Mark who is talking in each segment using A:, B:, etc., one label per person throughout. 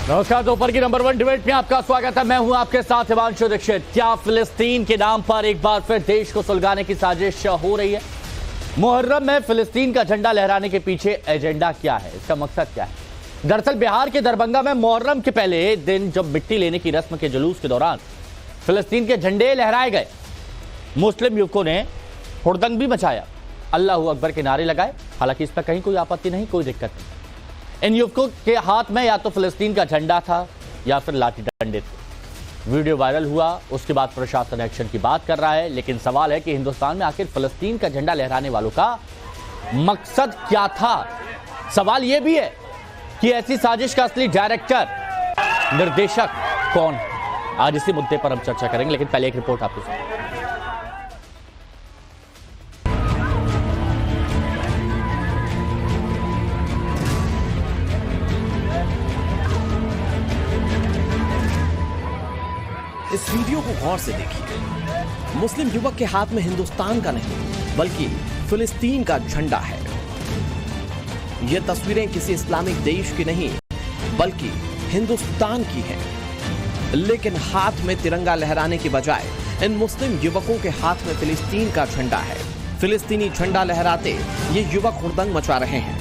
A: नमस्कार, दोपहर की नंबर 1 डिबेट में आपका स्वागत है। मैं हूं आपके साथ हिमांशु दीक्षित। क्या फिलिस्तीन के नाम पर एक बार फिर देश को सुलगाने की साजिश हो रही है? मुहर्रम में फिलिस्तीन का झंडा लहराने के पीछे एजेंडा क्या है, इसका मकसद क्या है? दरअसल बिहार के दरभंगा में मुहर्रम के पहले दिन जब मिट्टी लेने की रस्म के जुलूस के दौरान फिलिस्तीन के झंडे लहराए गए, मुस्लिम युवकों ने हुड़दंग भी मचाया, अल्लाह अकबर के नारे लगाए। हालांकि इस पर कहीं कोई आपत्ति नहीं, कोई दिक्कत नहीं। इन युवकों के हाथ में या तो फिलिस्तीन का झंडा था या फिर लाठी डंडे थे। वीडियो वायरल हुआ, उसके बाद प्रशासन एक्शन की बात कर रहा है, लेकिन सवाल है कि हिंदुस्तान में आखिर फिलिस्तीन का झंडा लहराने वालों का मकसद क्या था? सवाल यह भी है कि ऐसी साजिश का असली डायरेक्टर, निर्देशक कौन है? आज इसी मुद्दे पर हम चर्चा करेंगे, लेकिन पहले एक रिपोर्ट आपको सुनाएं।
B: इस वीडियो को गौर से देखिए। मुस्लिम युवक के हाथ में हिंदुस्तान का नहीं बल्कि फिलिस्तीन का झंडा है। ये तस्वीरें किसी इस्लामिक देश की नहीं बल्कि हिंदुस्तान की हैं। लेकिन हाथ में तिरंगा लहराने की बजाय इन मुस्लिम युवकों के हाथ में फिलिस्तीन का झंडा है। फिलिस्तीनी झंडा लहराते ये युवक हुड़दंग मचा रहे हैं,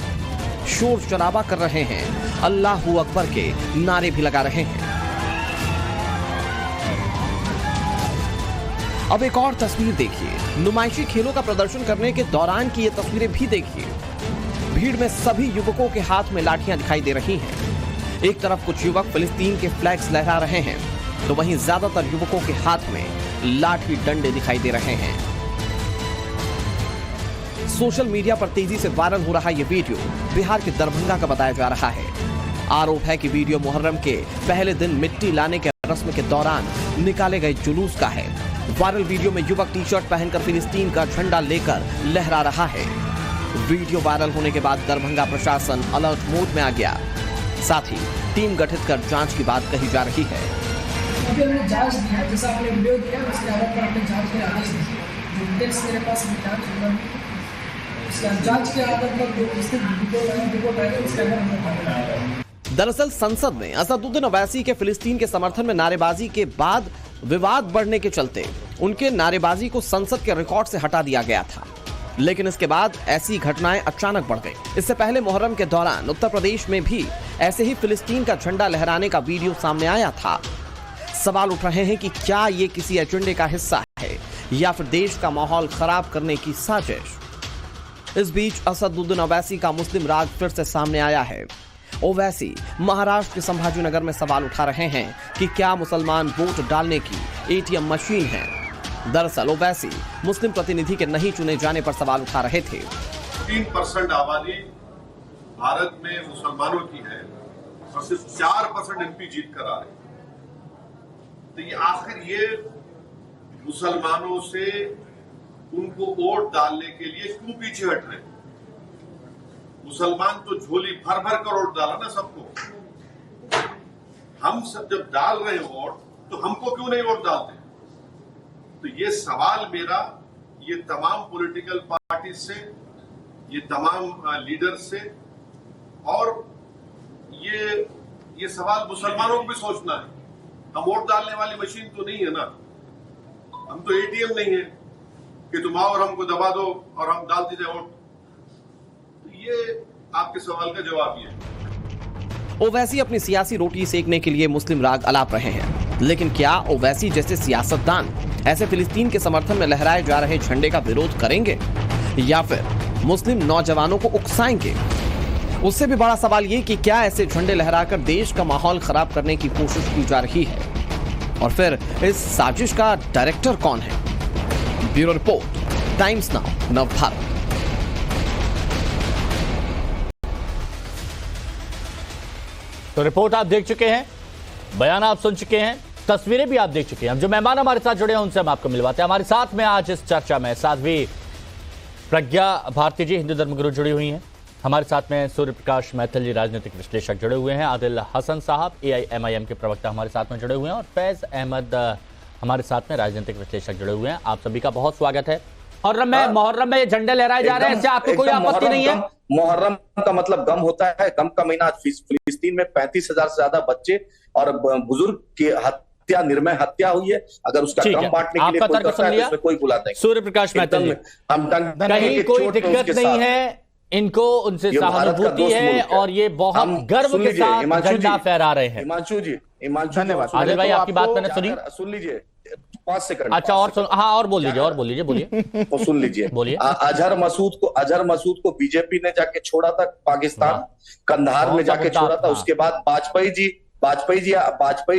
B: शोर शराबा कर रहे हैं, अल्लाह अकबर के नारे भी लगा रहे हैं। अब एक और तस्वीर देखिए। नुमाइशी खेलों का प्रदर्शन करने के दौरान की ये तस्वीरें भी देखिए। भीड़ में सभी युवकों के हाथ में लाठियां दिखाई दे रही हैं। एक तरफ कुछ युवक फिलिस्तीन के फ्लैग्स लहरा रहे हैं, तो वहीं ज्यादातर युवकों के हाथ में लाठी डंडे दिखाई दे रहे हैं। सोशल मीडिया पर तेजी से वायरल हो रहा यह वीडियो बिहार के दरभंगा का बताया जा रहा है। आरोप है कि वीडियो मुहर्रम के पहले दिन मिट्टी लाने के रस्म के दौरान निकाले गए जुलूस का है। वायरल वीडियो में युवक टी शर्ट पहनकर फिलिस्तीन का झंडा लेकर लहरा रहा है। वीडियो वायरल होने के बाद दरभंगा प्रशासन अलर्ट मोड में आ गया। साथ ही टीम गठित कर जांच की बात कही जा रही है।
C: अभी हमने जांच दिया है, जैसा आपने वीडियो दिया उसके आधार पर हमने जांच के आदेश दिए। डिटेल्स मेरे पास जांच के आधार पर जो रिपोर्ट आएगी उसके आधार हमने।
B: दरअसल संसद में असदुद्दीन ओवैसी के फिलिस्तीन के समर्थन में नारेबाजी के बाद विवाद बढ़ने के चलते उनके नारेबाजी को संसद के रिकॉर्ड से हटा दिया गया था। लेकिन इसके बाद ऐसी घटनाएं अचानक बढ़ गई। इससे पहले मुहर्रम के दौरान उत्तर प्रदेश में भी ऐसे ही फिलिस्तीन का झंडा लहराने का वीडियो सामने आया था। सवाल उठ रहे हैं कि क्या ये किसी एजेंडे का हिस्सा है या फिर देश का माहौल खराब करने की साजिश। इस बीच असदुद्दीन ओवैसी का मुस्लिम राज फिर से सामने आया है। ओवैसी महाराष्ट्र के संभाजीनगर में सवाल उठा रहे हैं कि क्या मुसलमान वोट डालने की एटीएम मशीन है। दरअसल ओवैसी मुस्लिम प्रतिनिधि के नहीं चुने जाने पर सवाल उठा रहे थे।
D: 3% आबादी भारत में मुसलमानों की है और सिर्फ 4% एमपी जीत कर आ रहे हैं। तो ये आखिर ये मुसलमानों से उनको वोट डालने के लिए क्यों पीछे हट रहे हैं? मुसलमान तो झोली भर भर कर वोट डाला ना सबको। हम सब जब डाल रहे हैं वोट तो हमको क्यों नहीं वोट डालते? तो ये सवाल मेरा ये तमाम पॉलिटिकल पार्टी से, ये तमाम लीडर से, और ये सवाल मुसलमानों को भी सोचना है। हम वोट डालने वाली मशीन तो नहीं है ना, हम तो एटीएम नहीं है कि तुम आओ और हमको दबा दो और हम डाल दीजिए वोट। ये आपके सवाल का जवाब ये है।
B: ओवैसी अपनी सियासी रोटी सेकने के लिए मुस्लिम राग अलाप रहे हैं, लेकिन क्या ओवैसी जैसे सियासतदान ऐसे फिलिस्तीन के समर्थन में लहराए जा रहे झंडे का विरोध करेंगे या फिर मुस्लिम नौजवानों को उकसाएंगे? उससे भी बड़ा सवाल ये कि क्या ऐसे झंडे लहराकर देश का माहौल खराब करने की कोशिश की जा रही है, और फिर इस साजिश का डायरेक्टर कौन है? Bureau report, times now, Navbharat.
A: तो रिपोर्ट आप देख चुके हैं, बयान आप सुन चुके हैं, तस्वीरें भी आप देख चुके हैं। हम जो मेहमान हमारे साथ जुड़े हैं उनसे हम आपको मिलवाते हैं। हमारे साथ में आज इस चर्चा में साध्वी प्रज्ञा भारती जी, हिंदू धर्मगुरु, जुड़ी हुई हैं। हमारे साथ में सूर्य प्रकाश मैथिल जी, राजनीतिक विश्लेषक, जुड़े हुए हैं। आदिल हसन साहब, एआईएमआईएम के प्रवक्ता, हमारे साथ में जुड़े हुए हैं। और फैज अहमद हमारे साथ में राजनीतिक विश्लेषक जुड़े हुए हैं। आप सभी का बहुत स्वागत है। मुहर्रम में ये झंडे लहराए जा रहे हैं, इससे आपको कोई आपत्ति नहीं है?
E: मुहर्रम का मतलब गम होता है, गम का महीना। फिलिस्तीन में 35,000 से ज्यादा बच्चे और बुजुर्ग की हत्या, निर्मय हत्या हुई है। अगर उसका गम बांटने के लिए कोई करता है तो इसमें कोई बुला नहीं।
A: सूर्य प्रकाश महतो,
E: हम
A: कहीं कोई दिक्कत नहीं है इनको, उनसे सहानुभूति है और ये बहुत गर्व के साथ झंडा फहरा रहे हैं।
E: हिमांशु जी,
B: धन्यवाद
A: आदिल भाई, आपकी बात मैंने सुनी,
E: सुन लीजिए 5 सेकंड।
A: अच्छा, और सुन, हाँ, और बोल लीजिए, बोलिए
E: तो सुन लीजिए,
A: बोलिए।
E: अजहर मसूद को बीजेपी ने जाके छोड़ा था पाकिस्तान, कंधार में जाके छोड़ा था। उसके बाद वाजपेयी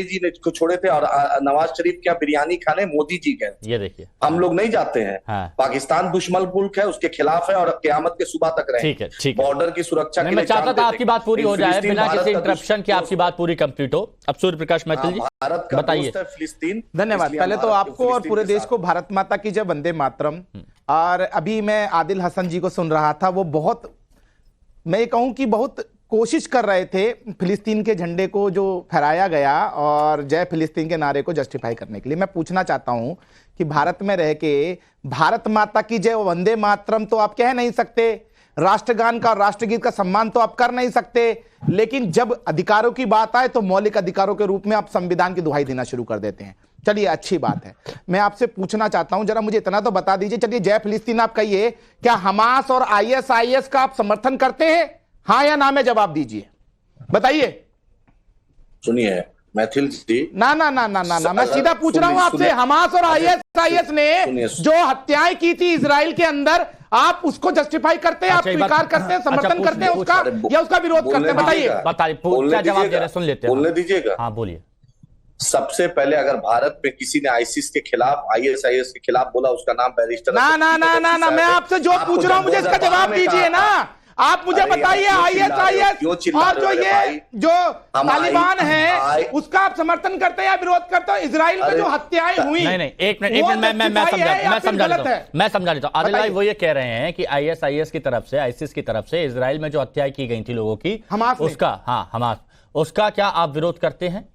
E: जी ने छोड़े थे, और नवाज शरीफ क्या बिरयानी खाने मोदी जी गए।
A: ये देखिए,
E: हम लोग नहीं जाते हैं।
A: हाँ।
E: पाकिस्तान दुश्मन मुल्क है, उसके खिलाफ है और क़यामत के सुबह तक रहे।
A: ठीक है।
E: बॉर्डर की सुरक्षा के लिए
A: मैं चाहता था आपकी बात पूरी हो जाए बिना किसी इंटरप्शन के, आपकी बात पूरी कंप्लीट हो। अब सूर्य प्रकाश मैथिल जी,
E: भारत का
A: बताइए।
E: दोस्त है फिलिस्तीन।
F: धन्यवाद। पहले तो आपको और पूरे देश को भारत माता की जय, वंदे मातरम। और अभी मैं आदिल हसन जी को सुन रहा था, वो बहुत, मैं ये कहूं कि बहुत कोशिश कर रहे थे फिलिस्तीन के झंडे को जो फहराया गया और जय फिलिस्तीन के नारे को जस्टिफाई करने के लिए। मैं पूछना चाहता हूं कि भारत में रह के भारत माता की जय, वंदे मातरम तो आप कह नहीं सकते, राष्ट्रगान का, राष्ट्रगीत का सम्मान तो आप कर नहीं सकते, लेकिन जब अधिकारों की बात आए तो मौलिक अधिकारों के रूप में आप संविधान की दुहाई देना शुरू कर देते हैं। चलिए, अच्छी बात है। मैं आपसे पूछना चाहता हूं, जरा मुझे इतना तो बता दीजिए, चलिए जय फिलिस्तीन आप कहिए, क्या हमास और ISIS का आप समर्थन करते हैं? हाँ या ना में जवाब दीजिए, बताइए।
E: सुनिए मैथिल जी,
F: ना, मैं सीधा पूछ रहा हूं आपसे। हमास और ISIS ने जो हत्याएं की थी इजराइल के अंदर, आप उसको जस्टिफाई करते हैं, आप स्वीकार करते हैं, समर्थन करते हैं उसका, या उसका विरोध करते हैं? बताइए।
A: क्या जवाब दे रहे, सुन लेते हैं।
E: बोलने दीजिएगा।
A: हाँ, बोलिए।
E: सबसे पहले अगर भारत में किसी ने आईसिस के खिलाफ, ISIS के खिलाफ बोला, उसका नाम बैरिस्टर
F: ना, मैं आपसे जो पूछ रहा हूं मुझे इसका जवाब दीजिए ना। आप मुझे बताइए, ISIS और जो तालिबान है उसका आप समर्थन करते हैं या विरोध करते हो? इजराइल में जो हत्याएं हुई,
A: नहीं, एक मिनट, मैं समझा देता हूं। आदिल भाई वो ये कह रहे हैं कि ISIS की तरफ से, ISIS की तरफ से इजराइल में जो हत्याएं की गई थी लोगों की, हमास, उसका क्या आप विरोध करते हैं?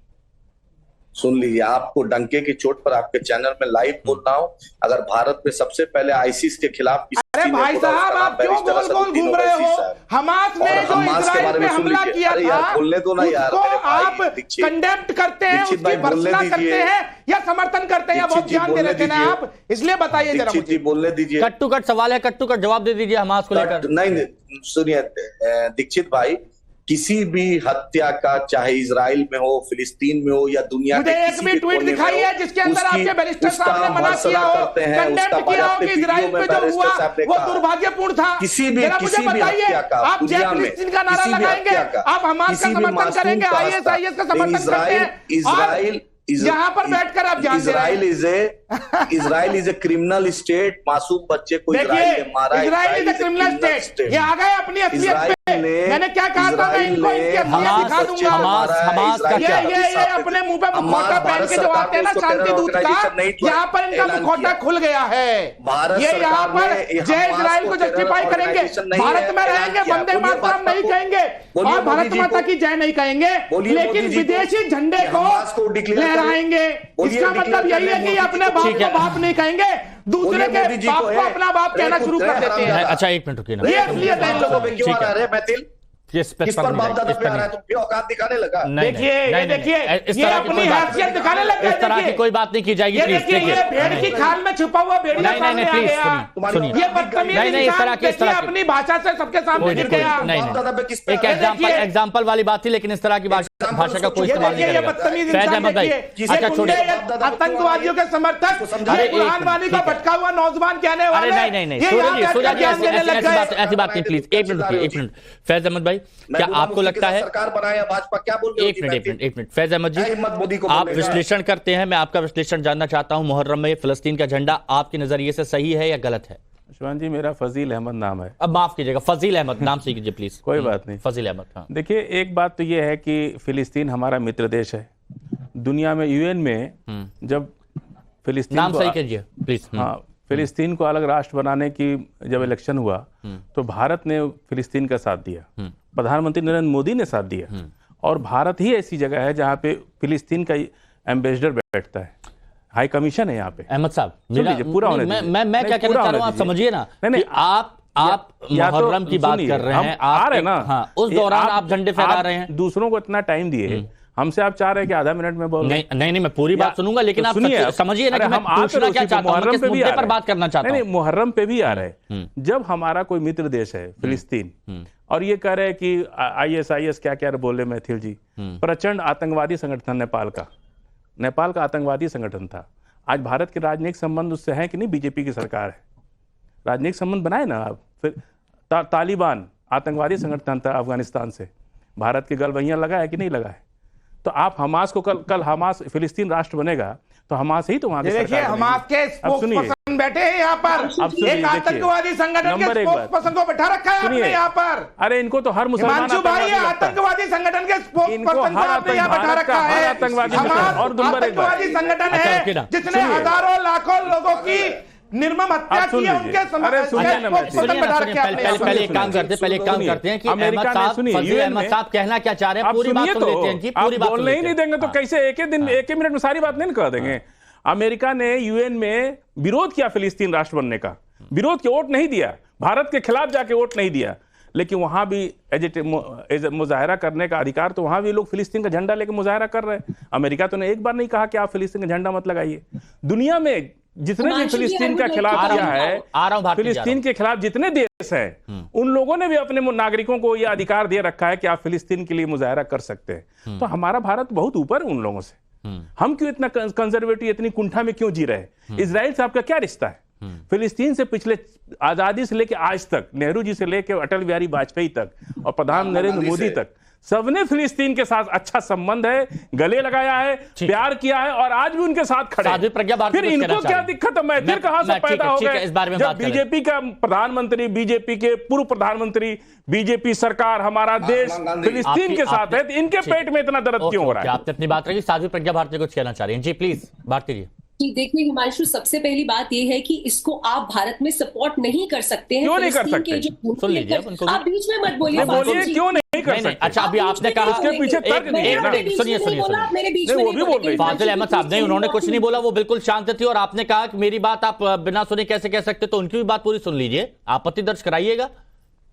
E: सुन लीजिए, आपको डंके की चोट पर आपके चैनल में लाइव बोल रहा हूं। अगर भारत में सबसे पहले आईसिस के खिलाफ,
F: अरे भाई साहब, आप क्यों गोल गोल घूम रहे हो? हमास ने जो इजराइल पे हमला किया था,
E: बोलने दो ना यार,
F: उसको आप कंडेम्प्ट करते हैं, उसकी भर्त्सना करते हैं या समर्थन करते हैं? बहुत ध्यान दे रहे थे आप, इसलिए बताइए जरा मुझे।
E: बोलने दीजिए।
A: कट टू कट सवाल है, कट टू कट जवाब दे दीजिए हमास को लेकर।
E: नहीं, सुनिए दीक्षित भाई, किसी भी हत्या का, चाहे इजराइल में हो, फिलिस्तीन में हो या दुनिया
F: मुझे एक भी ट्वीट दिखाई है जिसके अंदर आपके बैरिस्टर साहब ने मना किया हो, कंडेम्ट किया हो कि इजराइल पे जो हुआ वो दुर्भाग्यपूर्ण था?
E: किसी भी
F: बताइए, आप जय फिलिस्तीन का नारा लगाएंगे, आप हमास का समर्थन करेंगे, ISIS का समर्थन करते हैं,
E: इजराइल
F: यहाँ पर बैठकर आप जान
E: Israel is a criminal state. मासूम बच्चे को इजराइल ने मारा।
F: Israel is a criminal state. ये आ गए अपनी असलियत पे। मैंने क्या कहा था, मैं इनको इनकी असलियत दिखा दूंगा। ये अपने मुंह पे मुखौटा पहन के जो आते हैं ना शांति दूत का, यहाँ पर इनका मुखौटा खुल गया है। ये यहाँ पर जय इजराइल को जस्टिफाई करेंगे, भारत में रहेंगे, वंदे मातरम नहीं कहेंगे और भारत माता की जय नहीं कहेंगे, लेकिन विदेशी झंडे को लहराएंगे। इसका मतलब यही है कि अपने बाप को बाप नहीं कहेंगे, दूसरे के बाप को अपना बाप कहना शुरू कर देते हैं।
A: अच्छा, एक मिनट रुकिए ना।
F: ये असलियत है इन लोगों में।
E: क्यों आ रहा है मैथिल?
A: किस पर बाप दादा पे आ रहा है?
E: तुम क्यों औकात दिखाने लगा?
F: देखिए, ये अपनी हैसियत दिखाने लगा।
A: इस तरह की कोई बात नहीं की जाएगी, प्लीज।
F: देखिए, भेड़ की खाल में छुपा हुआ भेड़िया सामने आ गया। ये बदतमीज इंसान देखिए अपनी भाषा से सबके सामने गिर गया।
A: नहीं, एक एग्जाम्पल वाली बात थी, लेकिन इस तरह की भाषा का कोई इस्तेमाल नहीं करेगा। फैज अहमद भाई, अच्छा छोड़िए,
F: आतंकवादियों के समर्थक, कुरान वाली का भटका हुआ नौजवान कहने वाले।
A: नहीं, ऐसी बात नहीं, प्लीज। एक मिनट फैज अहमद भाई, क्या आपको लगता है,
E: सरकार बनाया भाजपा, क्या बोल रहे हो?
A: एक मिनट फैज अहमद जी, आप विश्लेषण करते हैं, मैं आपका विश्लेषण जानना चाहता हूं। मुहर्रम में फिलिस्तीन का झंडा आपके नजरिए से सही है या गलत है?
G: शिवान जी, मेरा फजील अहमद नाम है।
A: अब माफ कीजिएगा, फजील अहमद नाम से कीजिए प्लीज।
G: कोई बात नहीं,
A: फजील अहमद। हाँ,
G: देखिए, एक बात तो यह है कि फिलिस्तीन हमारा मित्र देश है। दुनिया में UN में जब फिलिस्तीन
A: नाम सही कीजिए प्लीज।
G: हाँ, फिलिस्तीन को अलग राष्ट्र बनाने की जब इलेक्शन हुआ तो भारत ने फिलिस्तीन का साथ दिया, प्रधानमंत्री नरेंद्र मोदी ने साथ दिया, और भारत ही ऐसी जगह है जहाँ पे फिलिस्तीन का एम्बेसडर बैठता है। हाई कमीशन है यहाँ पे।
A: अहमद साहब
G: पूरा होने
A: मैं क्या कहना चाह रहा हूँ, आप समझिए ना कि आप मुहर्रम की बात कर रहे हैं,
G: आ रहे ना,
A: हाँ, उस दौरान आप झंडे फहरा रहे हैं,
G: दूसरों को इतना टाइम दिए, हमसे आप चाह रहे हैं कि आधा मिनट में बोल।
A: नहीं मैं पूरी बात सुनूंगा, लेकिन आप समझिए ना कि मैं पूछना क्या चाहता हूं, किस मुद्दे पर बात करना चाहता हूं।
G: नहीं, मुहर्रम पे भी आ रहे हैं। जब हमारा कोई मित्र देश है फिलिस्तीन, और ये कह रहे हैं कि ISIS क्या क्या बोले मैथिल जी, प्रचंड आतंकवादी संगठन नेपाल का आतंकवादी संगठन था। आज भारत के राजनयिक संबंध उससे हैं कि नहीं? बीजेपी की सरकार है, राजनयिक संबंध बनाए ना आप। फिर तालिबान आतंकवादी संगठन था अफगानिस्तान से, भारत के गलबहियां लगाए कि नहीं लगाए? तो आप हमास को कल हमास फिलिस्तीन राष्ट्र बनेगा तो हमास ही तो वहां
F: देखिए, हमास के स्पोक्सपर्सन बैठे हैं यहाँ पर, एक आतंकवादी संगठन के स्पोक्सपर्सन को बैठा रखा है आपने यहाँ पर।
G: अरे इनको तो हर मुसलमान
F: आतंकवादी संगठन के स्पोक्सपर्सन को आपने यहाँ बैठा रखा है। आतंकवादी संगठन है जिसने हजारों लाखों लोगों की निर्मम हत्या की है, उनके
A: पहले एक काम करते हैं कि अहमद साहब कहना क्या चाह रहे हैं, पूरी बात सुन लेते हैं कि पूरी बात
G: बोलने ही नहीं देंगे तो कैसे एक ही मिनट में सारी बात नहीं कर देंगे। अमेरिका ने UN में विरोध किया फिलिस्तीन राष्ट्र बनने का, विरोध के वोट नहीं दिया, भारत के खिलाफ जाके वोट नहीं दिया, लेकिन वहां भी मुजाहरा करने का अधिकार, तो वहां भी लोग फिलिस्तीन का झंडा लेकर मुजाहरा कर रहे हैं। अमेरिका तो ने एक बार नहीं कहा कि आप फिलिस्तीन का झंडा मत लगाइए। दुनिया में जितने भी फिलिस्तीन का खिलाफ किया है, फिलिस्तीन के खिलाफ जितने देश हैं, उन लोगों ने भी अपने नागरिकों को यह अधिकार दे रखा है कि आप फिलिस्तीन के लिए मुजाहरा कर सकते हैं। तो हमारा भारत बहुत ऊपर है उन लोगों से। हम क्यों इतना कंजर्वेटिव, इतनी कुंठा में क्यों जी रहे हैं? इजराइल से आपका क्या रिश्ता है? फिलिस्तीन से पिछले आजादी से लेकर आज तक, नेहरू जी से लेकर अटल बिहारी वाजपेयी तक और प्रधान नरेंद्र मोदी तक, सबने फिलिस्तीन के साथ अच्छा संबंध है, गले लगाया है, प्यार किया है और आज भी उनके साथ खड़े हैं। फिर इनको क्या दिक्कत है? मैथिल कहां से पैदा हो गए? जब बीजेपी का प्रधानमंत्री, बीजेपी के पूर्व प्रधानमंत्री, बीजेपी सरकार, हमारा देश फिलिस्तीन के साथ है, तो इनके पेट में इतना दर्द क्यों हो रहा है?
A: आपने अपनी बात रखी, साध्वी प्रज्ञा भारती कुछ कहना चाह रही हैं। जी प्लीज भारती जी।
H: देखिए हिमांशु, सबसे पहली बात यह है कि इसको आप भारत में सपोर्ट नहीं कर सकते हैं।
G: क्यों नहीं कर सकते?
A: सुन लीजिए,
H: आप बीच में मत बोलिए।
G: क्यों नहीं कर सकते?
A: अच्छा, अभी आपने कहा
G: इसके पीछे तर्क नहीं है।
A: सुनिए,
G: वो भी बोल रहे
A: फाजिल अहमद साहब नहीं, उन्होंने कुछ नहीं बोला, वो बिल्कुल शांत थी, और आपने कहा कि मेरी बात आप बिना सुने कैसे कह सकते, तो उनकी भी बात पूरी सुन लीजिए, आपत्ति दर्ज कराइएगा।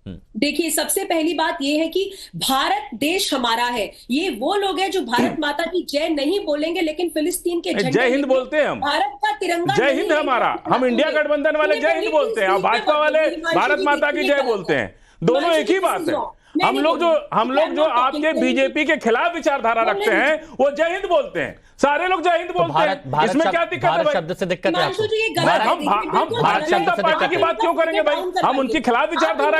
H: देखिए, सबसे पहली बात यह है कि भारत देश हमारा है। ये वो लोग हैं जो भारत माता की जय नहीं बोलेंगे, लेकिन फिलिस्तीन के झंडे
G: जय हिंद बोलते हैं हम।
H: भारत का तिरंगा
G: जय हिंद हमारा, हम इंडिया गठबंधन वाले जय हिंद बोलते हैं और भाजपा वाले भारत माता की जय बोलते हैं। दोनों एक ही बात है। हम लोग जो आपके बीजेपी के खिलाफ विचारधारा रखते हैं वो जय हिंद बोलते हैं, सारे लोग जय हिंद बोलते हैं। इसमें क्या दिक्कत है भाई?
A: शब्द से दिक्कत है आपको?
G: हम भारतीय जनता पार्टी की बात क्यों करेंगे भाई? हम उनके खिलाफ विचारधारा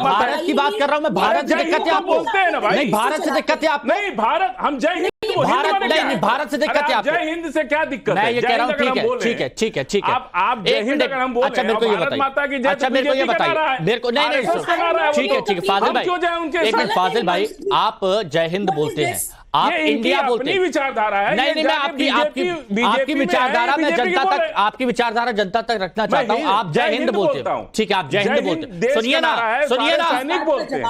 A: भारत की बात कर रहा हूं मैं। भारत से दिक्कत है आपको?
G: बोलते हैं ना भाई।
A: नहीं, भारत से दिक्कत है आप?
G: नहीं, भारत, हम जय हिंद।
A: भारत से दिक्कत है आपको?
G: जय हिंद से क्या दिक्कत है?
A: मैं ये कह रहा हूं, ठीक है।
G: आप जय हिंद अगर हम बोल रहे हैं,
A: मेरे को ये बताइए,
G: माता की जय,
A: अच्छा मेरे को ये बताइए, मेरे को नहीं, ठीक है फाजिल भाई, एक मिनट फाजिल भाई, आप जय हिंद बोलते हैं, आप इंडिया बोलते हैं,
G: विचारधारा है।
A: नहीं, मैं आपकी विचारधारा में जनता तक, आपकी विचारधारा जनता तक रखना चाहता हूं। आप जय हिंद बोलते हैं, ठीक है, आप जय हिंद बोलते हैं। सुनिए ना,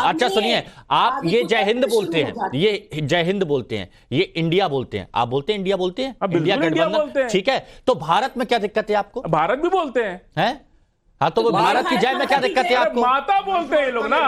A: अच्छा सुनिए, आप ये जय हिंद बोलते हैं, ये जय हिंद बोलते हैं, ये इंडिया बोलते हैं, आप बोलते हैं इंडिया बोलते हैं, इंडिया गठबंधन, ठीक है। तो भारत में क्या दिक्कत है आपको?
G: भारत भी बोलते हैं।
A: हाँ, तो वो भारत की जय में क्या दिक्कत है आपको?
G: माता बोलते हैं लोग ना।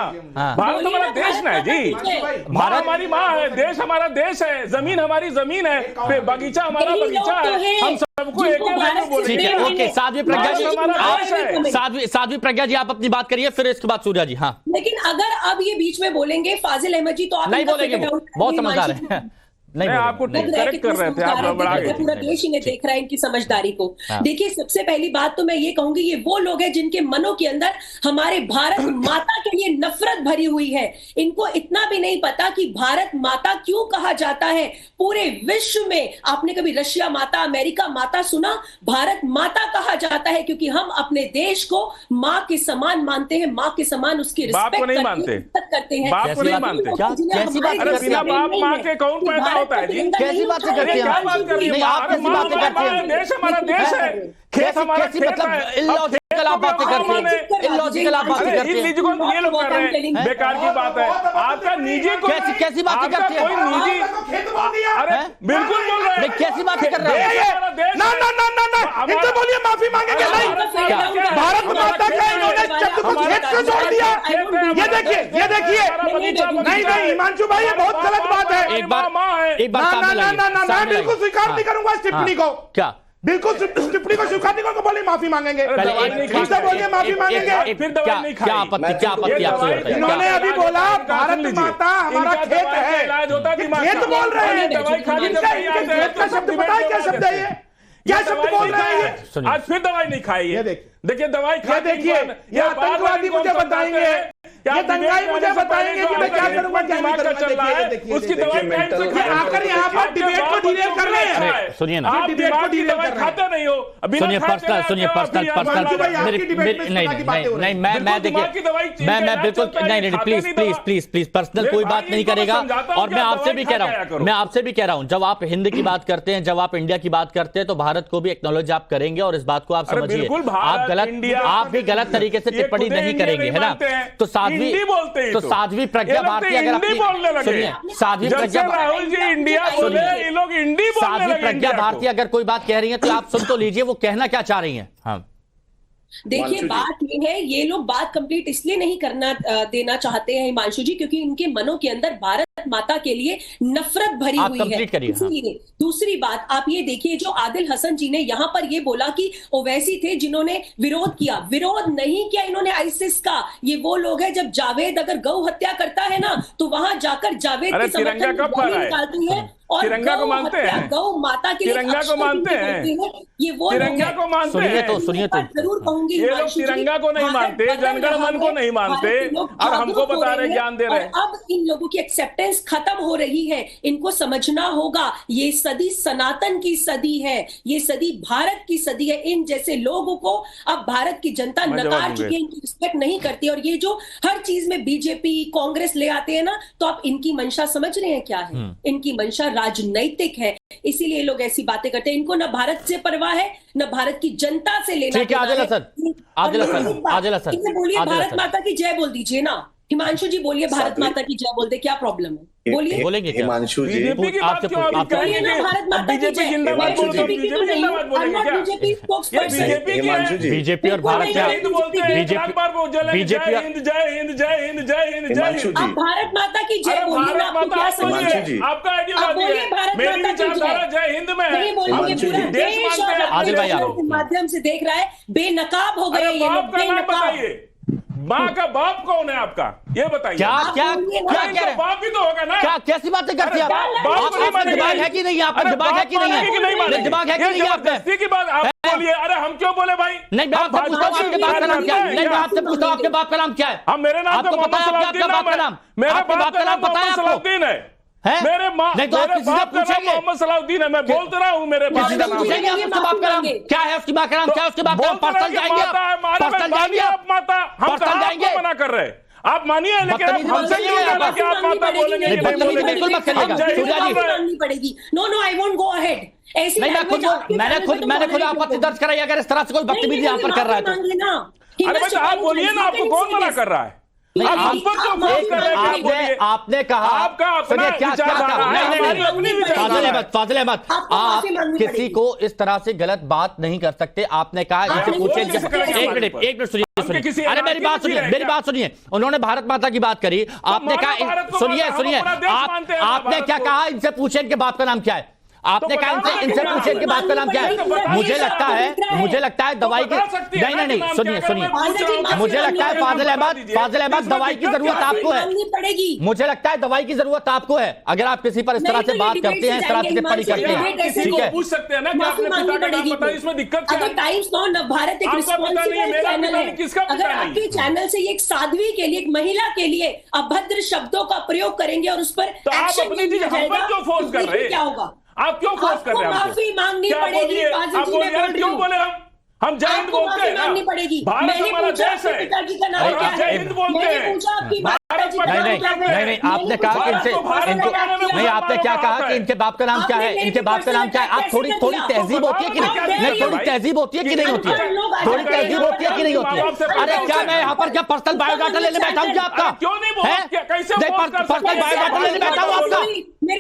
G: भारत हमारा देश ना है जी, भारत हमारी माँ है, देश हमारा देश है, जमीन हमारी जमीन है, बगीचा हमारा बगीचा है, हम सबको एक ही बोलेंगे।
A: ठीक है, ओके। साध्वी प्रज्ञा जी, साध्वी प्रज्ञा जी, आप अपनी बात करिए, फिर इसके बाद सूर्या जी। हाँ,
H: लेकिन अगर अब ये बीच में बोलेंगे फाजिल अहमद जी, तो आप
A: नहीं बोलेंगे, बहुत समझदार है। नहीं,
G: आपको करेक्ट कर रहे थे, आप बड़ा
H: पूरा देश इन्हें देख रहा है इनकी समझदारी को। देखिए, सबसे पहली बात तो मैं ये कहूंगी, ये वो लोग हैं जिनके मनों के अंदर हमारे भारत माता के लिए नफरत भरी हुई है। इनको इतना भी नहीं पता कि भारत माता क्यों कहा जाता है पूरे विश्व में। आपने कभी रशिया माता, अमेरिका माता सुना? भारत माता कहा जाता है क्योंकि हम अपने देश को माँ के समान मानते हैं, माँ के समान उसकी रिस्पेक्ट करते हैं।
G: बाप को नहीं मानते? माँ के कौन पैदा होता है जी?
A: कैसी बातें करते हैं आप? नहीं, आप कैसी बातें करते हैं?
G: देश हमारा देश है, खेत हमारा खेत है।
A: इलॉजिकल आप बातें करते हैं, इलॉजिकल आप बातें करते हैं।
G: इलॉजिकल ये लोग कर रहे हैं, बेकार की बात है। आपका निजी को
A: कैसी बातें करते हैं?
G: कोई निजी, अरे बिल्कुल बोल रहे है?
A: कैसी बात कर रहे हैं?
F: ना ना ना ना ना, इनसे बोलिए माफी मांगेंगे नहीं। भारत माता का इन्होंने शब्द को खेत से जोड़ दिया। ये देखिए नहीं नहीं हिमांशु भाई, ये बहुत गलत बात है।
A: एक बार
F: ना मैं बिल्कुल स्वीकार नहीं करूंगा इस टिप्पणी को।
A: क्या
F: बिल्कुल टिप्पणी को स्वीकार नहीं करूंगा। बोलिए माफी मांगेंगे, बोलिए माफी मांगेंगे।
G: फिर दवाई नहीं खाई।
A: क्या आपत्ति आपसे बताइए।
F: इन्होंने अभी बोला भारत माता हमारा खेत है, खेत बोल रहे हैं। खेत का शब्द पता है क्या शब्द है? ये क्या शब्द बोल रहे हैं?
G: आज फिर दवाई नहीं खाई है। देखिए दवाई खा,
F: देखिए ये आतंकवादी मुझे बताएंगे, ये दंगाई मुझे बताएंगे कि मैं क्या करूंगा क्या नहीं करूंगा।
G: उसकी दवाई टाइम से खाई।
F: आकर यहाँ पर डिबेट को डिले कर रहे हैं।
A: सुनिए ना,
G: आप डिबेट की दवाई खाते नहीं हो।
A: सुनिए मैं देखिए मैं बिल्कुल नहीं प्लीज पर्सनल कोई बात नहीं करेगा। और मैं आपसे भी कह रहा हूं जब आप हिंद की बात करते हैं, जब आप इंडिया की बात करते हैं तो भारत को भी एक्नॉलेज आप करेंगे और इस बात को आप समझिए। आप भी गलत तरीके से टिप्पणी नहीं करेंगे, है ना? तो साध्वी प्रज्ञा भारती अगर सुनिए, साध्वी प्रज्ञा भारती अगर कोई बात कह रही है तो आप सुन तो लीजिए वो कहना क्या चाह रही हैं। हाँ
H: देखिए बात ये है, ये लोग बात कंप्लीट इसलिए नहीं करना देना चाहते हैं हिमांशु जी, क्योंकि इनके मनों के अंदर भारत माता के लिए नफरत भरी हुई है। इसलिए दूसरी बात आप ये देखिए, जो आदिल हसन जी ने यहाँ पर ये बोला कि ओवैसी थे जिन्होंने विरोध किया। विरोध नहीं किया इन्होंने आईसिस का। ये वो लोग हैं, जब जावेद अगर गौ हत्या करता है ना तो वहां जाकर जावेद के समर्थन निकालती है और
G: तिरंगा को मानते हैं,
H: गौ माता के लिए
G: तिरंगा को मानते हैं।
H: ये वो
G: तिरंगा को मानते हैं।
A: सुनिए तो
H: जरूर कहूंगी
G: ये लोग तिरंगा को नहीं मानते, जनगण मन को नहीं मानते और हमको बता रहे, ज्ञान दे रहे।
H: अब इन लोगों की एक्सेप्टेंस खत्म हो रही है। इनको समझना होगा ये सदी सनातन की सदी है, ये सदी भारत की सदी है। इन जैसे लोगों को अब भारत की जनता नकार चुकी है, इनकी रिस्पेक्ट नहीं करती। और ये जो हर चीज में बीजेपी कांग्रेस ले आते हैं ना, तो आप इनकी मंशा समझ रहे हैं क्या है? इनकी मंशा राजनैतिक है, इसीलिए लोग ऐसी बातें करते हैं। इनको न भारत से परवाह है न भारत की जनता से लेना। बोलिए भारत माता की जय बोल दीजिए ना हिमांशु जी, बोलिए भारत माता की जय बोल दे, क्या प्रॉब्लम है? बोलिए
A: बोलेंगे क्या?
E: हिमांशु जी
G: बीजेपी की बात क्यों आप कहेंगे ना? भारत माता की जय, जिंदाबाद बोलते, बीजेपी जिंदाबाद बोलेंगे क्या?
H: बीजेपी स्पोक्सपर्सन,
A: बीजेपी और भारत क्या?
G: बीजेपी जय हिंद जय हिंद जय हिंद जय हिंद जय हिंद।
H: आप भारत माता की जय बोलिए ना, आपको क्या समझ है?
G: आपका आइडियोलॉजी है, मेरी विचारधारा जय हिंद में है।
H: बोलिए पूरा देश और माध्यम से देख रहा है, बेनकाब हो गए ये लोग, बेनकाब।
G: माँ का बाप कौन है आपका, ये बताइए।
A: क्या
G: बाप भी तो होगा ना।
A: क्या कैसी बातें करती हैं आप? दिमाग है कि नहीं? आपका दिमाग है कि नहीं है? दिमाग है कि नहीं आपका?
G: की बात आप बोलिए। अरे हम क्यों बोले भाई?
A: नहीं, मैं आपसे पूछता हूँ आपके बाप का नाम क्या है? नहीं, मैं आपसे पूछता हूँ आपके बाप का नाम क्या है?
G: हम मेरे नाम
A: आपको पता है आपके बाप का नाम?
G: मेरे बाप का नाम पता है आपको? मेरे बाप का नाम मोहम्मद सलाउद्दीन है। मैं बोलते रहा हूँ मेरे बाप का नाम।
A: उसके बाप का नाम क्या है? उसके बाप का नाम क्या है? उसके बाप का नाम पर्सन जाएंगे आप
G: माता, हम कहाँ मना कर रहे हैं? आप मानिए, लेकिन हमसे क्यों कहना कि आप माता बोलेंगे कि नहीं बोलेंगे?
H: माननी पड़ेगी। No I won't go ahead. ऐसी
A: मैंने खुद आपत्ति दर्ज कराई अगर इस तरह से कोई बदतमीजी यहाँ पर कर रहा है तो।
G: अरे बच्चा आप बोलिए ना, आपको कौन मना कर रहा है?
A: आपने कहा
G: आपका अपना
A: फाजिल अहमद, आप किसी को इस तरह से गलत बात नहीं कर सकते। आपने कहा इनसे पूछे, एक मिनट सुनिए, अरे मेरी बात सुनिए। उन्होंने भारत माता की बात करी, आपने कहा सुनिए आपने क्या कहा? इनसे पूछे इनके बाप का नाम क्या है? आपने कहा इनसे पूछे इनके बाप का नाम क्या है? मुझे लगता है दवाई की नहीं सुनिए मुझे लगता है फाजिल अहमद दवाई की जरूरत आपको है। मुझे लगता है दवाई की जरूरत आपको है अगर आप किसी पर इस तरह से बात करते हैं, इस तरह से टिप्पणी करते हैं। ठीक है,
G: पूछ सकते हैं ना कि आपने पिता का नाम बताया, इसमें दिक्कत क्या है?
H: टाइम्स नाउ भारत एक रिस्पॉन्सिबल चैनल है। अगर आपके चैनल से एक साध्वी के लिए, एक महिला के लिए अभद्र शब्दों का प्रयोग करेंगे और उस पर
G: तो आप अपनी चीज हम पर क्यों फोर्स कर रहे हैं?
H: क्या होगा?
G: आप क्यों फोर्स कर रहे हैं?
H: माफी मांगनी पड़ेगी।
G: आप बोलिए, क्यों बोले? हम जय हिंद बोलते हैं ना, भारत हमारा देश है, जय हिंद बोलते हैं।
A: नहीं, आपने कहा कि नहीं, आपने क्या कहा कि इनके बाप का नाम क्या है? इनके बाप का नाम क्या है? आप थोड़ी तहजीब होती है कि नहीं? थोड़ी तहजीब होती है कि नहीं होती है? थोड़ी तहजीब होती है कि नहीं होती है? अरे क्या मैं यहाँ पर क्या पर्सनल बायोडाटा लेने बैठा हूँ क्या आपका?
G: क्यों नहीं बोल? कैसे
A: पर्सनल बायोडाटा लेने बैठा हूँ आपका?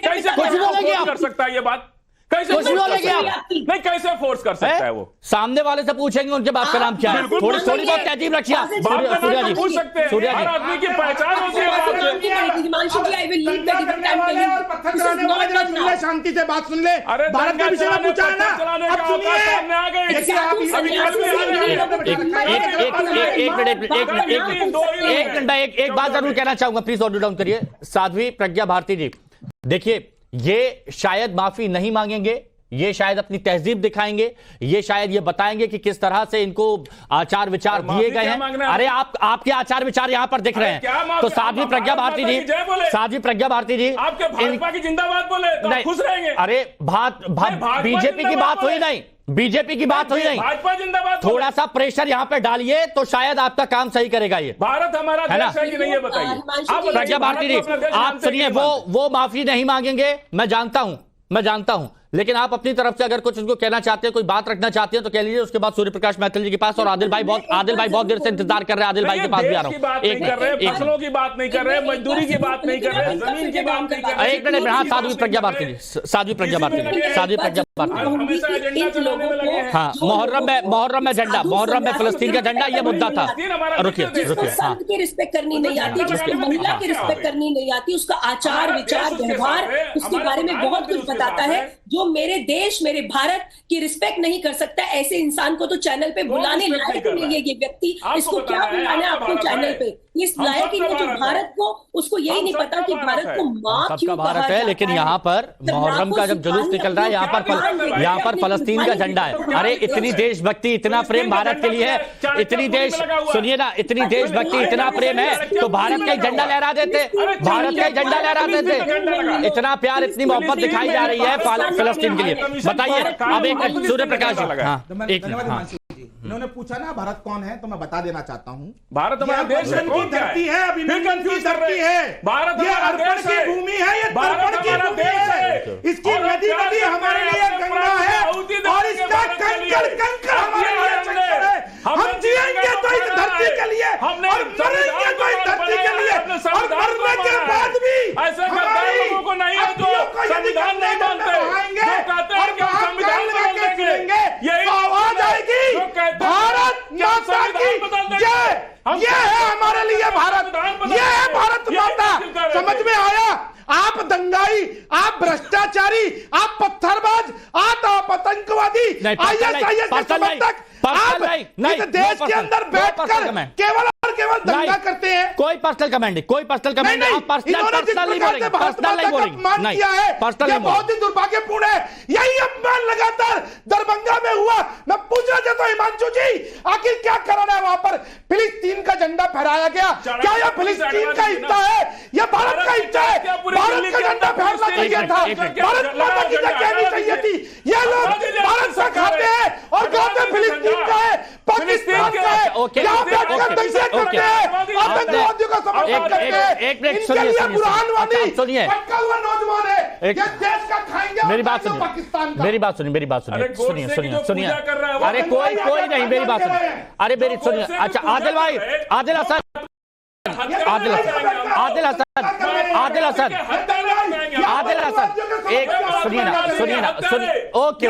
G: कैसे कुछ बोलेंगे आप? कर सकता है ये बात? कैसे
A: कुछ भी
G: force कर
A: बोलेंगे
G: सकता है?
A: आप?
G: नहीं, कैसे फोर्स कर सकता है वो?
A: सामने वाले से पूछेंगे उनके बाप का नाम क्या है।
G: बिल्कुल
A: थोड़ी
G: पूछ
A: थोड़ी बहुत
G: सकते हैं।
A: तहजीब रखिए आप।
G: बाप का
A: सूर्या
G: नाम
A: जी
G: तो पूछ सकते हैं।
A: सूर्या
G: हर
A: जी
G: आदमी की पहचान होती है बाप से।
H: हिमांशु जी, I will leave the debate. I'm telling you.
F: पत्थर
H: This is
F: चलाने वाले
H: not
F: जरा
H: done
F: सुन ले,
H: now.
F: शांति से बात सुन ले।
G: अरे
F: भारत के विषय में पूछा है ना,
G: चलाने
F: अब
G: का
F: सुनिए।
G: औकात सामने आ गए।
F: देखिए आप
H: एक
A: बात जरूर कहना चाहूंगा, प्लीज ऑडियो डाउन करिए। साध्वी प्रज्ञा भारती जी, देखिए ये शायद माफी नहीं मांगेंगे, ये शायद अपनी तहजीब दिखाएंगे, ये शायद ये बताएंगे कि किस तरह से इनको आचार विचार दिए गए हैं। अरे आपके आचार विचार यहां पर दिख रहे हैं। तो साध्वी प्रज्ञा भारती जी, साध्वी प्रज्ञा भारती जी
G: आपके भाजपा की जिंदाबाद बोले तो आप खुश रहेंगे?
A: अरे बीजेपी की बात हुई नहीं, बीजेपी की बात हुई नहीं,
G: भाजपा जिंदाबाद।
A: थोड़ा सा प्रेशर यहाँ पे डालिए तो शायद आपका काम सही करेगा। ये
G: भारत हमारा देश है कि नहीं, ये बताइए आप।
A: प्रज्ञा भारती जी, आप सुनिए, वो माफी नहीं मांगेंगे, मैं जानता हूं, लेकिन आप अपनी तरफ से अगर कुछ उनको कहना चाहते हैं, कोई बात रखना चाहते हैं तो कह लीजिए। उसके बाद सूर्य प्रकाश मैथिल जी के पास, और आदिल भाई बहुत देर से इंतजार कर रहे हैं। आदिल भाई के पास भी आ रहा हूं।
G: फसलों की बात नहीं कर रहे, मजदूरी की बात नहीं कर रहे, जमीन की बात नहीं कर रहे।
A: एक मिनट में, हाँ, साध्वी प्रज्ञा भारती जी, साध्वी प्रज्ञा भारती हाँ, मुहर्रम में झंडा, मुहर्रम में फिलिस्तीन का झंडा, ये मुद्दा था। रुकिए हाँ,
H: की रिस्पेक्ट करनी नहीं आती, जिसको महिला की रिस्पेक्ट करनी नहीं आती, उसका आचार विचार व्यवहार उसके बारे में बहुत कुछ बताता है। जो मेरे देश मेरे भारत की रिस्पेक्ट नहीं कर सकता, ऐसे इंसान को तो चैनल पे बुलाने लायक नहीं है ये व्यक्ति। इसको क्या बुलाना है आपको चैनल पे? इस लायक ही नहीं जो भारत को, उसको यही नहीं पता कि भारत को माँ क्यों कहा
A: भारत है। लेकिन यहाँ पर मुहर्रम का जब जुलूस निकल रहा है, यहाँ पर फलस्तीन का झंडा है। अरे इतनी देशभक्ति, इतना प्रेम भारत के लिए है, इतनी सुनिए ना, इतनी देशभक्ति, इतना प्रेम है तो भारत का झंडा लहरा देते, भारत का झंडा लहरा देते। इतना प्यार, इतनी मोहब्बत दिखाई जा रही है फिलिस्तीन के लिए। बताइए अब एक सूर्य प्रकाश जी, एक मिनट।
F: उन्होंने पूछा ना भारत कौन है, तो मैं बता देना चाहता हूँ,
G: भारत हमारा देश है।
F: कौन धरती है? अभिनंदन की धरती है,
G: भारत
F: ये अर्पण की भूमि है, ये तर्पण की भूमि है। इसकी नदी नदी हमारे लिए गंगा है, और इसका कंकड़ कंकड़ हमारे लिए चक्कर है। हम जिएंगे तो इस धरती के लिए, और मरेंगे तो इस धरती के लिए, और मरने के बाद भी
G: ऐसे लोगों को नहीं है जो संविधान नहीं मानते, जो कहते हैं कि हम संविधान बदल देंगे, यही आवाज आएगी भारत माता की जय। ये है हमारे लिए भारत, ये है भारत माता। समझ में आया? आप दंगाई, आप भ्रष्टाचारी, आप पत्थरबाज, आप आतंकवादी, ISIS समर्थक, आप इस देश के अंदर बैठकर केवल और केवल दंगा करते हैं।
A: कोई पर्सनल कमेंट नहीं, कोई पर्सनल कमेंट नहीं। आप पर्सनल नहीं बोलेंगे, पर्सनल नहीं बोलेंगे, पर्सनल
F: बहुत ही दुर्भाग्यपूर्ण है। यही अपमान लगातार दरभंगा में हुआ। मैं पूछना चाहता हूं हिमांशु जी, आखिर क्या कराना है वहां पर? फिलिस्तीन का झंडा फहराया गया, क्या यह फिलिस्तीन का हिस्सा है? यह भारत का हिस्सा है। भारत का झंडा फहरना चाहिए था, भारत माता की जय कहनी चाहिए थी। ये लोग भारत से खाते हैं और कहते फिलिस्तीन का है, पाकिस्तान का है। यहाँ बैठकर दंगे करते हैं, आतंकवादियों का समर्थन करते हैं। इनके लिए बुरहानवादी भटका हुआ नौजवान है, ये देश का खाएंगे।
A: मेरी बात सुनिए, मेरी बात सुनिए, सुनिए। अरे कोई नहीं, मेरी बात सुनिए। अरे मेरी सुनिए। अच्छा आदिल भाई, आदिल हसन, एक सुनिए ना, ओके।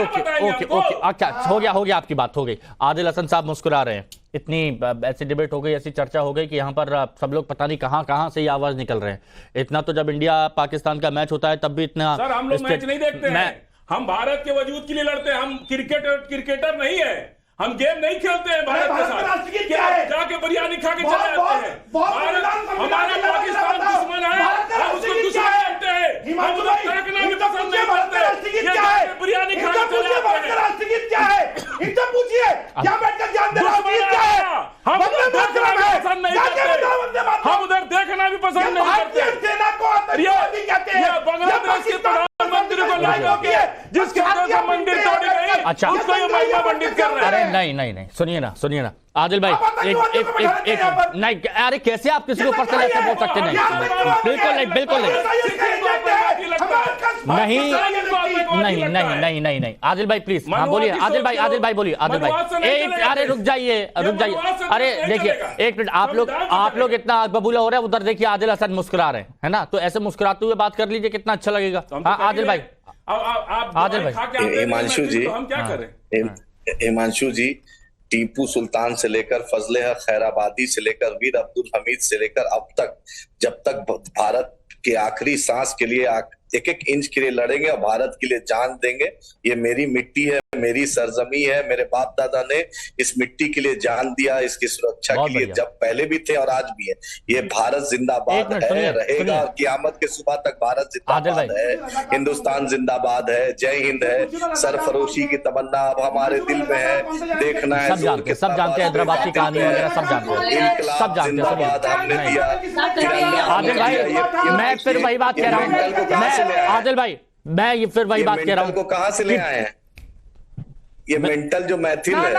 A: अच्छा हो गया आपकी बात हो गई। आदिल हसन साहब मुस्कुरा रहे हैं। इतनी ऐसी डिबेट हो गई, ऐसी चर्चा हो गई कि यहाँ पर सब लोग पता नहीं कहाँ से ये आवाज निकल रहे हैं। इतना तो जब इंडिया पाकिस्तान का मैच होता है तब भी इतना।
G: सर हम लोग मैच नहीं देखते हैं, हम भारत के वजूद के लिए लड़ते हैं। हम क्रिकेटर नहीं है, हम गेम नहीं खेलते हैं भारत के साथ। जाके बिरयानी खा के चले जाते हैं। हमारा पाकिस्तान दुश्मन है, हम उसको दुश्मन कहते हैं। हम उधर ताकना भी पसंद नहीं करते, बिरयानी खा के चले जाते हैं।
F: राष्ट्रगीत क्या है इनसे पूछिए, क्या बैठकर जान दे राष्ट्रगीत क्या है?
G: हम उधर देखना भी पसंद नहीं करते, हम उधर देखना भी पसंद नहीं करते।
F: सेना को आतंकवादी कहते हैं।
G: बांग्लादेश के प्रधानमंत्री को लाइक किया, जिसके वजह से मंदिर तोड़ी गई,
A: अच्छा
G: उसको ये महिमा पंडित कर रहे हैं।
A: अरे नहीं, सुनिए ना आदिल भाई, एक नहीं। अरे कैसे आप किसी को पर्सनल ऐसे बोल सकते? बिल्कुल नहीं। आदिल भाई प्लीज, हाँ बोलिए। आदिल भाई बोलिए। अरे रुक जाइए। अरे देखिए एक मिनट, आप लोग इतना बबूला हो रहे हैं, उधर देखिए आदिल हसन मुस्कुरा रहे हैं, है ना? तो ऐसे मुस्कुराते हुए बात कर लीजिए, कितना अच्छा लगेगा। हाँ आदिल भाई
G: आप
A: आदिल भाई।
G: खा के आते हैं,
E: हिमांशु जी,
G: तो हम क्या करें?
E: हिमांशु जी, टीपू सुल्तान से लेकर फजले हक खैराबादी से लेकर वीर अब्दुल हमीद से लेकर अब तक, जब तक भारत के आखिरी सांस के लिए एक एक इंच के लिए लड़ेंगे और भारत के लिए जान देंगे। ये मेरी मिट्टी है, मेरी सरजमी है, मेरे बाप दादा ने इस मिट्टी के लिए जान दिया, इसकी सुरक्षा के लिए, जब पहले भी थे और आज भी है। ये भारत जिंदाबाद है, रहेगा और कियामत के सुबह तक भारत जिंदाबाद है। हिंदुस्तान जिंदाबाद है, जय हिंद है। सरफरोशी की तमन्ना अब हमारे दिल में है, देखना है।
A: सब जानते हैं हैदराबाद की कहानी वगैरह, सब जानते हैं, सब जानते हैं।
E: हमने दिया।
A: आदिल भाई, मैं फिर वही बात कह रहा हूँ, आदिल भाई, मैं ये फिर वही बात कह रहा हूँ
E: को कहां से ले आए हैं? ये मेंटल जो मैथिल है,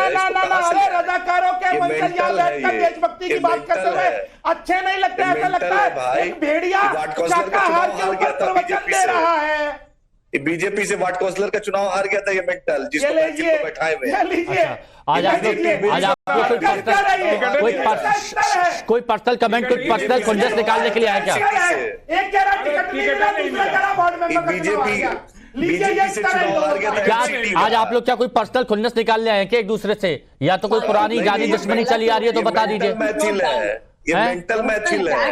F: रजाकारों के मंच यहाँ बैठकर देशभक्ति की बात करते हुए अच्छे नहीं लगते, ऐसा लगता है एक भेड़िया शाकाहार के ऊपर प्रवचन दे रहा है।
E: बीजेपी से वार्ड काउंसलर का चुनाव हार गया था ये मेंटल, जिसको बैठाए हुए।
A: आज आप कोई पर्सनल कमेंट, कोई पर्सनल खुंजस निकालने के लिए आया क्या?
E: बीजेपी से चुनाव हार गया था
A: क्या आज आप लोग क्या कोई पर्सनल खुन्नस निकालने आए हैं क्या एक दूसरे से, या तो कोई पुरानी जानी दुश्मनी चली आ रही है तो बता दीजिए।
E: मैथिल है ये, मेंटल मैथिल है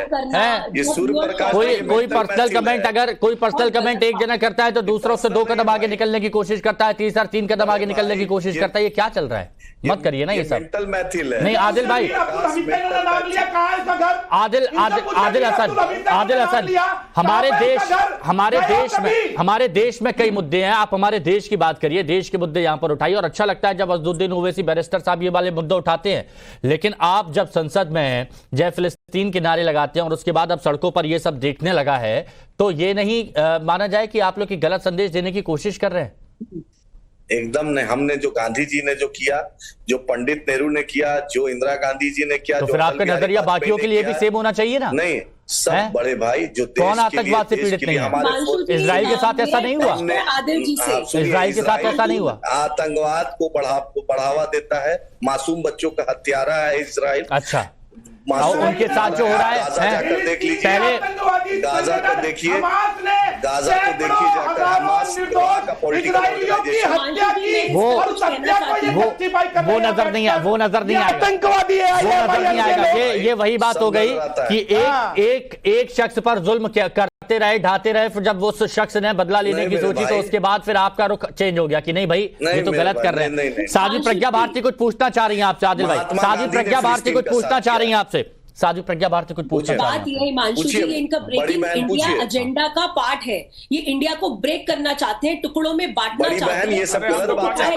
E: ये। सूर्य प्रकाश
A: कोई पर्सनल कमेंट, अगर कोई पर्सनल कमेंट एक जना करता है तो दूसरा उससे 2 कदम आगे निकलने की कोशिश करता है, तीसरा 3 कदम आगे निकलने की कोशिश करता है। ये क्या चल रहा है? मत करिए ना ये सब।
E: मेंटल मैथिल है।
A: नहीं आदिल भाई, आदिल हसन, हमारे देश में कई मुद्दे हैं। आप हमारे देश की बात करिए, देश के मुद्दे यहां पर उठाइए। और अच्छा लगता है जब अज़दुद्दीन ओवैसी बैरिस्टर साहब ये वाले मुद्दे उठाते हैं, लेकिन आप जब संसद में जय फिलिस्तीन के नारे लगाते हैं और उसके बाद अब सड़कों पर ये सब देखने लगा है, तो ये नहीं माना जाए कि आप लोग की गलत संदेश देने की कोशिश कर रहे हैं?
E: एकदम नहीं। हमने जो गांधी जी ने जो किया, जो पंडित नेहरू ने किया, जो इंदिरा गांधी जी ने किया,
A: तो फिर आपका नजरिया बाकियों के लिए भी सेम होना चाहिए ना?
E: नहीं, सब बड़े भाई जो
A: कौन आतंकवाद से पीड़ित नहीं है? इजराइल के साथ ऐसा नहीं हुआ? इजराइल के साथ ऐसा नहीं हुआ?
E: आतंकवाद को बढ़ावा देता है, मासूम बच्चों का हत्यारा है इजराइल।
A: अच्छा, और उनके साथ जो हो रहा है,
E: जाकर देख लीजिए,
A: पहले
E: गाजा को देखिए, गाजा को देखिए जाकर, हमास का पॉलिटिकल ऑर्गेनाइजेशन
A: वो नजर नहीं आएगा, वो नजर नहीं आएगा। ये वही बात हो गई कि एक शख्स पर जुल्म करते रहे, ढाते रहे, फिर जब उस शख्स ने बदला लेने की सोची तो उसके बाद फिर आपका रुख चेंज हो गया कि नहीं भाई ये तो गलत कर रहे हैं। साध्वी प्रज्ञा भारती कुछ पूछना चाह रही हैं आपसे आदिल भाई, साध्वी प्रज्ञा भारती कुछ पूछना चाह रही हैं आपसे, साध्वी प्रज्ञा भारती कुछ पूछना चाह रही हैं।
H: बात ये हिमांशु जी, ये इनका ब्रेकिंग इंडिया एजेंडा का पार्ट है। ये इंडिया को ब्रेक करना चाहते हैं, टुकड़ों में बांटना चाहते हैं।
E: ये सब गलत बात है,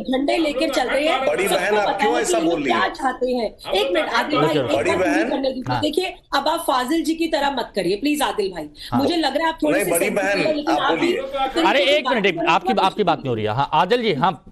H: झंडे लेकर चल रहे हैं।
E: बड़ी बहन आप क्यों ऐसा बोल रही
H: क्या चाहते हैं? एक मिनट आदिल भाई,
E: बड़ी बहन
H: देखिए, अब आप फाजिल जी की तरह मत करिए प्लीज आदिल भाई। मुझे लग रहा है आप थोड़े से
E: बड़ी बहन आप बोलिए।
A: अरे एक मिनट, आपकी बात नहीं हो रही है। हाँ आदिल जी, हाँ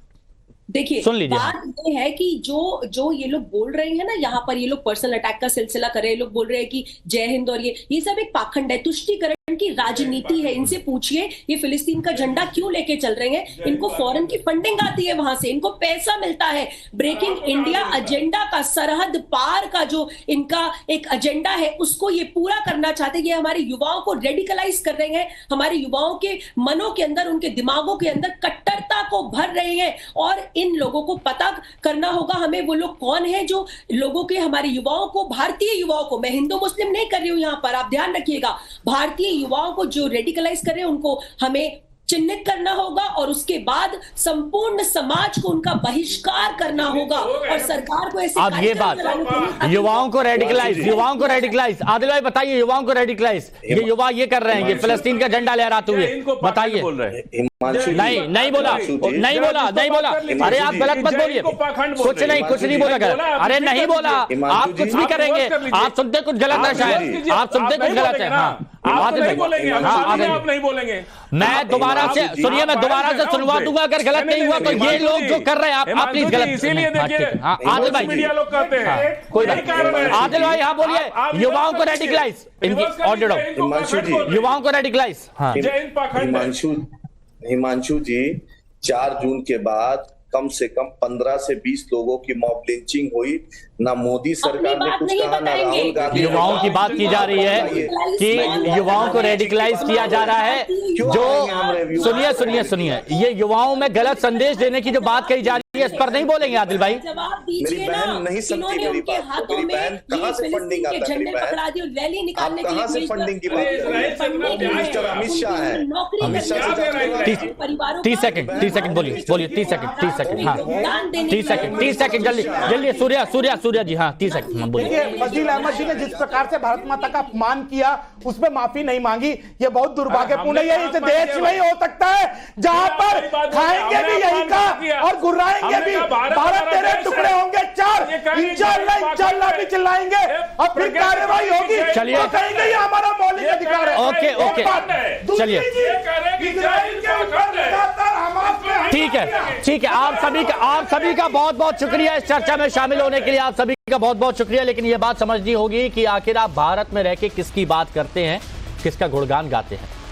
H: देखिए,
A: सुन लीजिए।
H: बात ये है कि जो ये लोग बोल रहे हैं ना, यहाँ पर ये लोग पर्सनल अटैक का सिलसिला कर रहे हैं, लोग बोल रहे हैं कि जय हिंद, और ये सब एक पाखंड है, तुष्टीकरण की राजनीति है। इनसे पूछिए ये फिलिस्तीन का झंडा क्यों लेके चल रहे हैं? इनको फॉरेन की फंडिंग आती है, वहां से इनको पैसा मिलता है। ब्रेकिंग इंडिया एजेंडा का, सरहद पार का जो इनका एक एजेंडा है, उसको ये पूरा करना चाहते हैं। ये हमारे युवाओं को रेडिकलाइज कर रहे हैं, हमारे युवाओं के मनों के अंदर, उनके दिमागों के अंदर कट्टरता को भर रहे हैं। और इन लोगों को पता करना होगा हमें, वो लोग कौन है जो लोगों के, हमारे युवाओं को, भारतीय युवाओं को, मैं हिंदू मुस्लिम नहीं कर रही हूं यहां पर, आप ध्यान रखिएगा, भारतीय युवाओं को जो रेडिकलाइज कर रहे हैं उनको हमें चिन्हित करना होगा और उसके बाद संपूर्ण समाज को उनका बहिष्कार करना होगा। और सरकार को ऐसे,
A: अब ये बात, युवाओं को रेडिकलाइज, आदिल भाई बताइए, युवाओं को रेडिकलाइज, ये युवा ये कर रहे हैं, ये फिलिस्तीन का झंडा लहराते हुए, बताइए। नहीं बोला। अरे आप गलत मत बोलिए, कुछ नहीं बोला गलत। अरे नहीं बोला, आप कुछ भी करेंगे, आप सुनते कुछ गलत है, शायद आप सुनते कुछ गलत है।
G: आप नहीं बोलेंगे,
A: मैं दोबारा से सुनिए, मैं दोबारा से सुनवा दूंगा, अगर गलत नहीं हुआ तो ये लोग जो कर रहे हैं आप प्लीज गलत,
G: इसीलिए देखिए
A: आदिल भाई,
G: मीडिया लोग कहते हैं
A: कोई बात, आदिल भाई हाँ बोलिए, युवाओं को रेडिकलाइज, इनकी ऑर्डर, युवाओं को रेडिकलाइज।
E: हिमांशु जी, 4 जून के बाद कम से कम 15 से 20 लोगों की मॉब लिंचिंग हुई। ना मोदी सरकार ने कुछ कहा, ना राहुल गांधी।
A: युवाओं की बात की जा रही है कि युवाओं को रेडिकलाइज किया जा रहा है। जो सुनिए, ये युवाओं में गलत संदेश देने की जो बात कही जा रही है, इस पर नहीं बोलेंगे आदिल भाई?
E: मेरी बहन नहीं समझती मेरी बात। मेरी बहन कहाँ से फंडिंग आता है? मेरी बहन आप कहाँ से फंडिंग की बात कर रहे हैं? मिस्टर अमित शाह है, अमित शाह से
A: 30 सेकंड बोलिए 30 सेकंड हाँ 30 सेकंड जल्दी सूर्या जी हाँ 30 सेकंड बोलिए।
F: देखिए, फजील अहमद जी ने जिस प्रकार से भारत माता का अपमान किया उसमें माफी नहीं मांगी, ये बहुत दुर्भाग्यपूर्ण है। ये इस देश में ही हो सकता है जहां पर खाएंगे भी यही का और गुर्राएंगे भी। भारत तेरे टुकड़े होंगे 4, इंशाल्लाह भी चिल्लाएंगे और फिर कार्रवाई होगी।
A: चलिए,
F: कहेंगे ये हमारा मौलिक अधिकार है।
A: ओके चलिए, ठीक है। आप सभी का बहुत बहुत शुक्रिया इस चर्चा में शामिल होने के लिए। आप सभी का बहुत बहुत शुक्रिया। लेकिन ये बात समझनी होगी कि आखिर आप भारत में रह के किसकी बात करते हैं, किसका गुणगान गाते हैं।